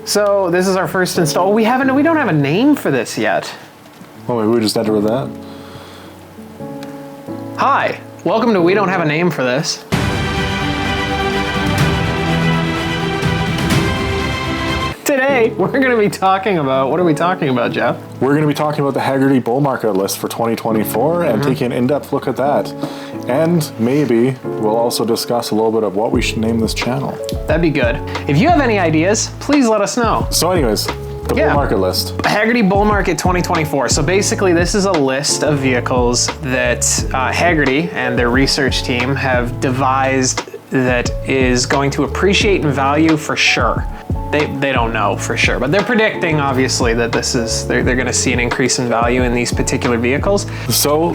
So this is our first install. We don't have a name for this yet. Well, maybe we just enter with that. Hi, welcome to We Don't Have a Name for This. Today, we're going to be talking about, what are we talking about, Jeff? We're going to be talking about the Hagerty bull market list for 2024 and taking an in-depth look at that. And maybe we'll also discuss a little bit of what we should name this channel. That'd be good. If you have any ideas, please let us know. So anyways, the bull market list. Hagerty Bull Market 2024. So basically this is a list of vehicles that Hagerty and their research team have devised that is going to appreciate in value for sure. They don't know for sure, but they're predicting obviously that they're going to see an increase in value in these particular vehicles. So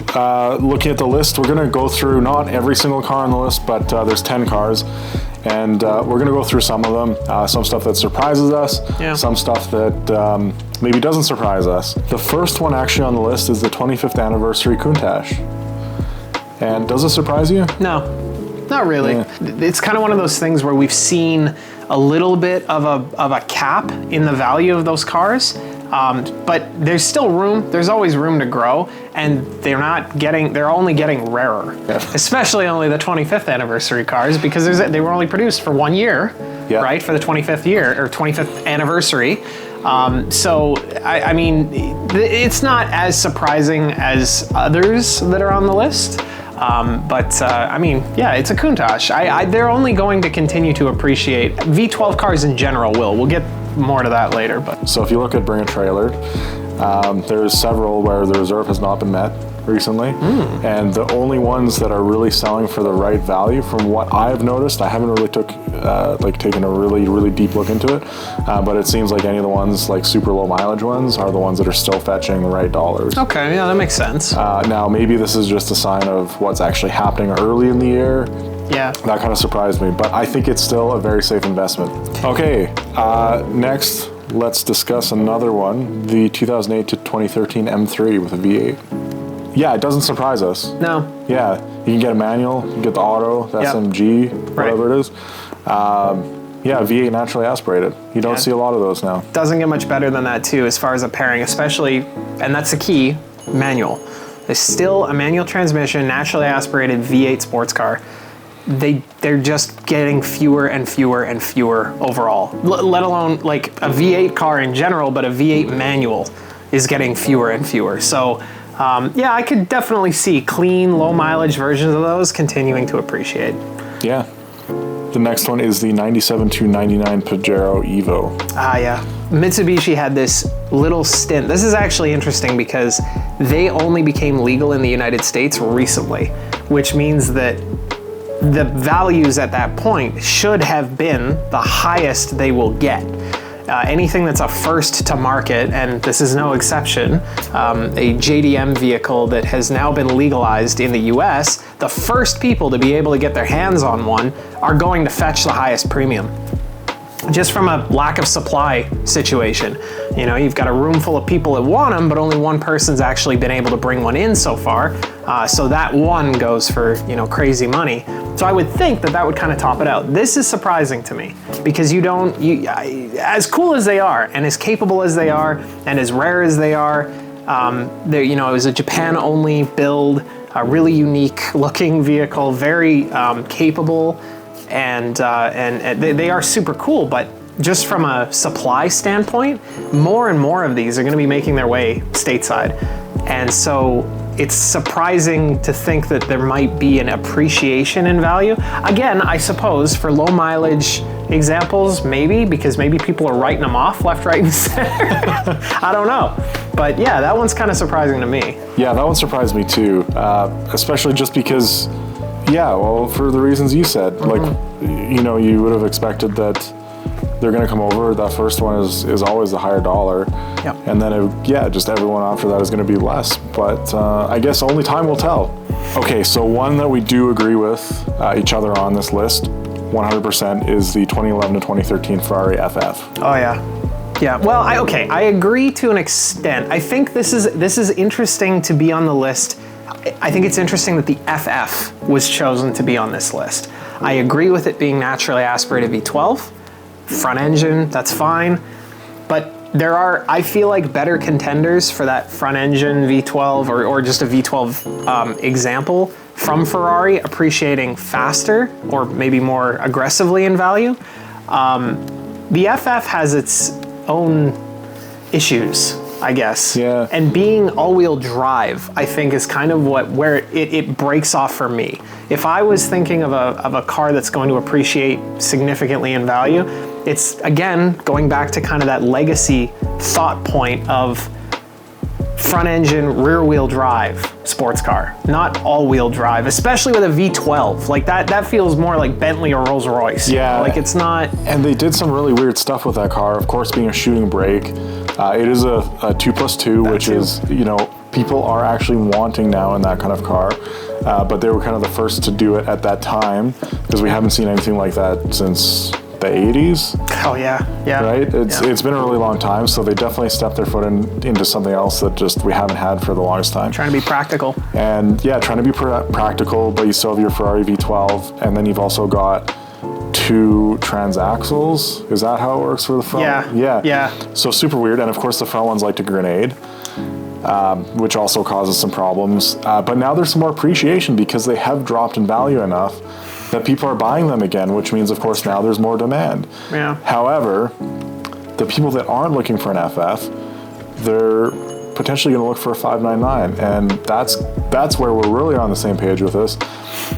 looking at the list, we're going to go through not every single car on the list, but there's 10 cars. And we're going to go through some of them, some stuff that surprises us, some stuff that maybe doesn't surprise us. The first one actually on the list is the 25th anniversary Countach. And does it surprise you? No, not really. Yeah. It's kind of one of those things where we've seen a little bit of a cap in the value of those cars. But there's still room, there's always room to grow, and they're only getting rarer. Yeah. Especially only the 25th anniversary cars, because they were only produced for 1 year, right? For the 25th year, or 25th anniversary. So, I mean, it's not as surprising as others that are on the list. I mean, yeah, it's a Countach. They're only going to continue to appreciate. V12 cars in general will. We'll get more to that later. But so if you look at Bring a Trailer, there's several where the reserve has not been met recently, and the only ones that are really selling for the right value, from what I've noticed, I haven't really taken a really deep look into it, but it seems like any of the ones like super low mileage ones are the ones that are still fetching the right dollars. Okay, yeah, that makes sense. Now maybe this is just a sign of what's actually happening early in the year. Yeah. That kind of surprised me, but I think it's still a very safe investment. Okay, next let's discuss another one, the 2008 to 2013 M3 with a V8. Yeah, it doesn't surprise us. No. Yeah, you can get a manual, you can get the auto, the SMG, whatever it is. Yeah, V8 naturally aspirated. You don't see a lot of those now. Doesn't get much better than that too, as far as a pairing, especially, and that's the key, manual. There's still a manual transmission, naturally aspirated V8 sports car. They're just getting fewer and fewer and fewer overall, let alone like a V8 car in general, but a V8 manual is getting fewer and fewer. So yeah, I could definitely see clean, low mileage versions of those continuing to appreciate. Yeah. The next one is the 97 to 99 Pajero Evo. Yeah. Mitsubishi had this little stint. This is actually interesting because they only became legal in the United States recently, which means that the values at that point should have been the highest they will get. Anything that's a first to market, and this is no exception, a JDM vehicle that has now been legalized in the US, the first people to be able to get their hands on one are going to fetch the highest premium. Just from a lack of supply situation. You know, you've got a room full of people that want them, but only one person's actually been able to bring one in so far. So that one goes for, crazy money. So I would think that would kind of top it out. This is surprising to me because as cool as they are and as capable as they are and as rare as they are, it was a Japan-only build, a really unique looking vehicle, very capable, and they are super cool, but just from a supply standpoint, more and more of these are going to be making their way stateside. And so it's surprising to think that there might be an appreciation in value. Again, I suppose for low mileage examples, maybe, because maybe people are writing them off left, right, and center. I don't know. But yeah, that one's kind of surprising to me. Yeah, that one surprised me too, especially just because, for the reasons you said, you would have expected that they're going to come over. That first one is always the higher dollar. Yep. And then, just everyone after that is going to be less. But I guess only time will tell. Okay, so one that we do agree with each other on this list, 100%, is the 2011 to 2013 Ferrari FF. Oh, yeah. Yeah, well, I agree to an extent. I think this is interesting to be on the list. I think it's interesting that the FF was chosen to be on this list. I agree with it being naturally aspirated V12. front engine, that's fine. But there are, I feel like, better contenders for that front engine V12 or just a V12 example from Ferrari, appreciating faster or maybe more aggressively in value. The FF has its own issues, I guess. Yeah. And being all-wheel drive, I think, is kind of where it breaks off for me. If I was thinking of a car that's going to appreciate significantly in value, it's, again, going back to kind of that legacy thought point of front engine, rear wheel drive sports car, not all wheel drive, especially with a V12. Like that feels more like Bentley or Rolls Royce. Yeah. Like it's not. And they did some really weird stuff with that car. Of course, being a shooting brake. It is a 2+2, which is, people are actually wanting now in that kind of car. But they were kind of the first to do it at that time, because we haven't seen anything like that since the 80s. Oh yeah, yeah. Right? It's been a really long time, so they definitely stepped their foot into something else that just we haven't had for the longest time. Trying to be practical. And yeah, trying to be practical, but you still have your Ferrari V12, and then you've also got 2 transaxles. Is that how it works for the front? Yeah. So super weird, and of course the front one's like to grenade, which also causes some problems. But now there's some more appreciation because they have dropped in value enough that people are buying them again, which means, of course, now there's more demand. Yeah. However, the people that aren't looking for an FF, they're potentially going to look for a 599, and that's where we're really on the same page with this,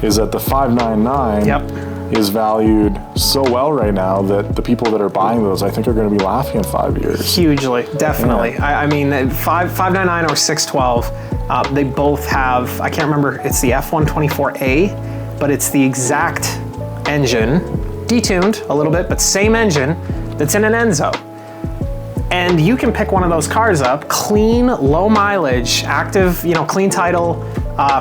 is that the 599 is valued so well right now that the people that are buying those, I think, are going to be laughing in 5 years. Hugely, definitely. Yeah. I mean, 599 or 612, they both have, I can't remember, it's the F124A, but it's the exact engine, detuned a little bit, but same engine that's in an Enzo. And you can pick one of those cars up, clean, low mileage, active, clean title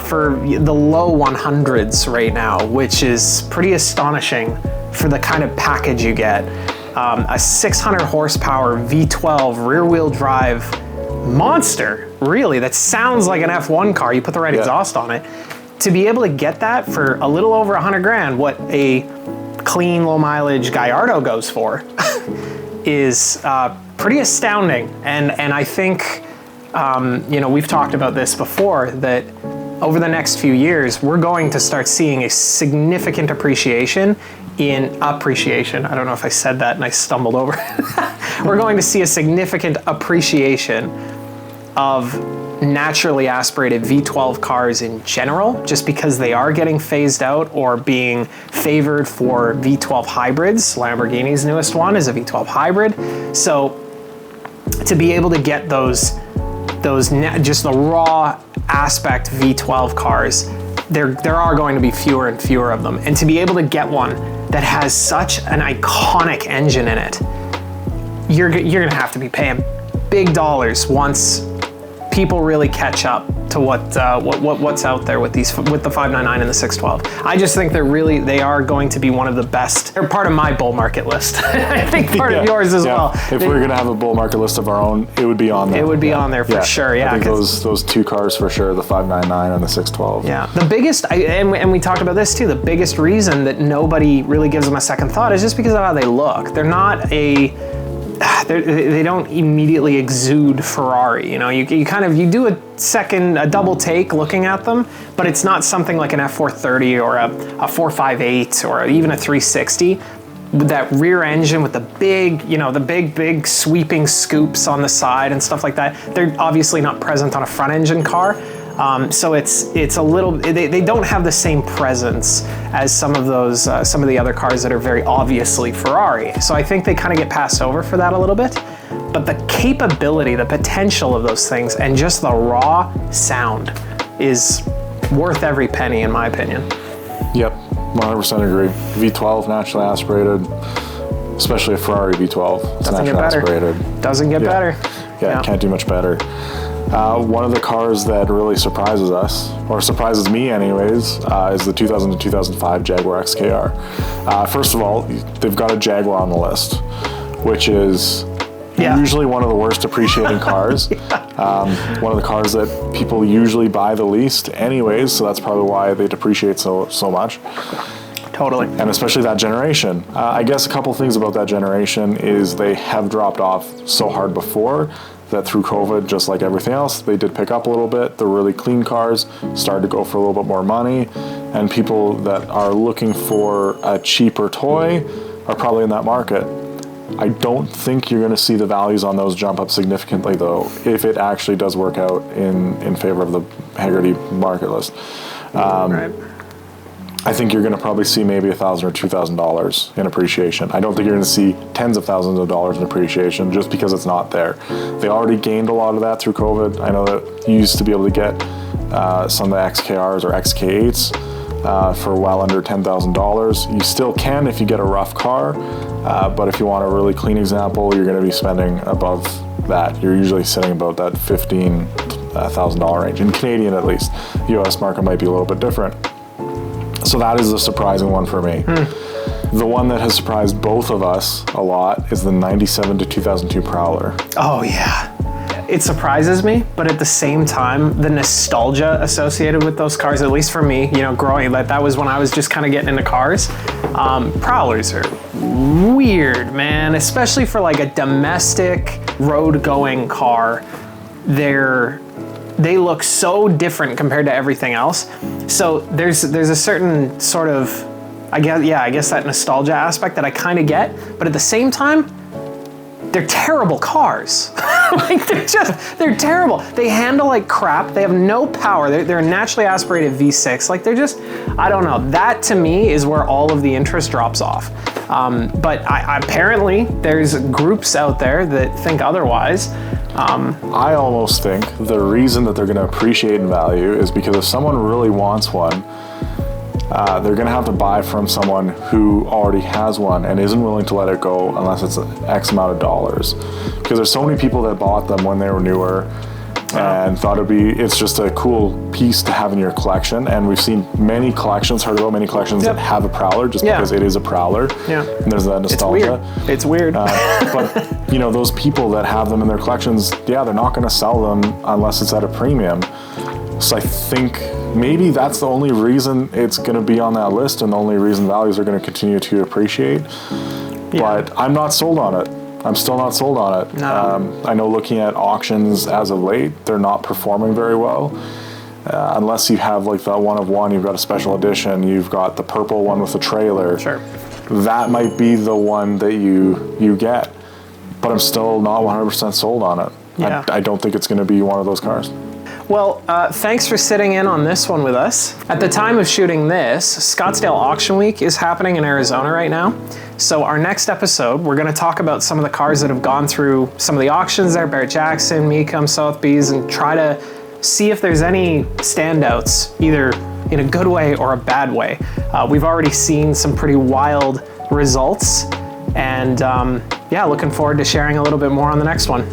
for the low 100s right now, which is pretty astonishing for the kind of package you get. A 600 horsepower V12 rear wheel drive monster, really, that sounds like an F1 car. You put the right exhaust on it. To be able to get that for a little over 100 grand, what a clean, low mileage Gallardo goes for, is pretty astounding. And I think, we've talked about this before, that over the next few years, we're going to start seeing a significant appreciation. I don't know if I said that and I stumbled over. We're going to see a significant appreciation of naturally aspirated V12 cars in general, just because they are getting phased out or being favored for V12 hybrids. Lamborghini's newest one is a V12 hybrid. So to be able to get those just the raw aspect V12 cars, there are going to be fewer and fewer of them. And to be able to get one that has such an iconic engine in it, you're gonna have to be paying big dollars once people really catch up to what's out there with the 599 and the 612. I just think they are going to be one of the best. They're part of my bull market list. I think part of yours as well. If we're gonna have a bull market list of our own, it would be on there. It would be on there for sure. Yeah, I think those 2 cars for sure, the 599 and the 612. Yeah, the biggest, and we talked about this too. The biggest reason that nobody really gives them a second thought is just because of how they look. They're not they don't immediately exude Ferrari. You do a double take looking at them, but it's not something like an F430 or a 458 or even a 360. With that rear engine with the big sweeping scoops on the side and stuff like that. They're obviously not present on a front engine car. So it's a little, they don't have the same presence as some of the other cars that are very obviously Ferrari. So I think they kind of get passed over for that a little bit. But the capability, the potential of those things, and just the raw sound is worth every penny, in my opinion. Yep, 100% agree. V12, naturally aspirated, especially a Ferrari V12. It's Doesn't get better. Aspirated. Doesn't get better. Yeah, can't do much better. One of the cars that really surprises us, or surprises me anyways, is the 2000 to 2005 Jaguar XKR. First of all, they've got a Jaguar on the list, which is usually one of the worst appreciating cars. One of the cars that people usually buy the least anyways, so that's probably why they depreciate so much. Totally. And especially that generation. I guess a couple things about that generation is they have dropped off so hard before that through COVID, just like everything else, they did pick up a little bit. The really clean cars started to go for a little bit more money, and people that are looking for a cheaper toy are probably in that market. I don't think you're going to see the values on those jump up significantly, though, if it actually does work out in favor of the Hagerty market list. Right. I think you're going to probably see maybe $1,000 or $2,000 in appreciation. I don't think you're going to see tens of thousands of dollars in appreciation just because it's not there. They already gained a lot of that through COVID. I know that you used to be able to get some of the XKRs or XK8s for well under $10,000. You still can if you get a rough car, but if you want a really clean example, you're going to be spending above that. You're usually sitting about that $15,000 range, in Canadian at least. US market might be a little bit different. So that is a surprising one for me. The one that has surprised both of us a lot is the 97 to 2002 Prowler. Oh yeah. It surprises me, but at the same time, the nostalgia associated with those cars, at least for me, you know, growing, that was when I was just kind of getting into cars. Prowlers are weird, man, especially for like a domestic road-going car. They look so different compared to everything else. So there's a certain sort of, I guess that nostalgia aspect that I kind of get, but at the same time, they're terrible cars. Like they're terrible. They handle like crap. They have no power. They're a naturally aspirated V6. Like they're just, I don't know. That to me is where all of the interest drops off. But apparently there's groups out there that think otherwise. I almost think the reason that they're going to appreciate in value is because if someone really wants one, they're going to have to buy from someone who already has one and isn't willing to let it go unless it's X amount of dollars. Because there's so many people that bought them when they were newer and thought it's just a cool piece to have in your collection. And we've seen many collections, heard about many collections that have a Prowler just because it is a Prowler. Yeah. And there's that nostalgia. It's weird. But, you know, those people that have them in their collections, they're not going to sell them unless it's at a premium. So I think maybe that's the only reason it's going to be on that list and the only reason values are going to continue to appreciate. But I'm not sold on it. I'm still not sold on it. No. I know looking at auctions as of late, they're not performing very well. Unless you have like the one of one, you've got a special edition, you've got the purple one with the trailer. Sure. That might be the one that you get. But I'm still not 100% sold on it. Yeah. I don't think it's going to be one of those cars. Well, thanks for sitting in on this one with us. At the time of shooting this, Scottsdale Auction Week is happening in Arizona right now. So our next episode, we're going to talk about some of the cars that have gone through some of the auctions there, Barrett-Jackson, Mecum, Sotheby's, and try to see if there's any standouts, either in a good way or a bad way. We've already seen some pretty wild results, and looking forward to sharing a little bit more on the next one.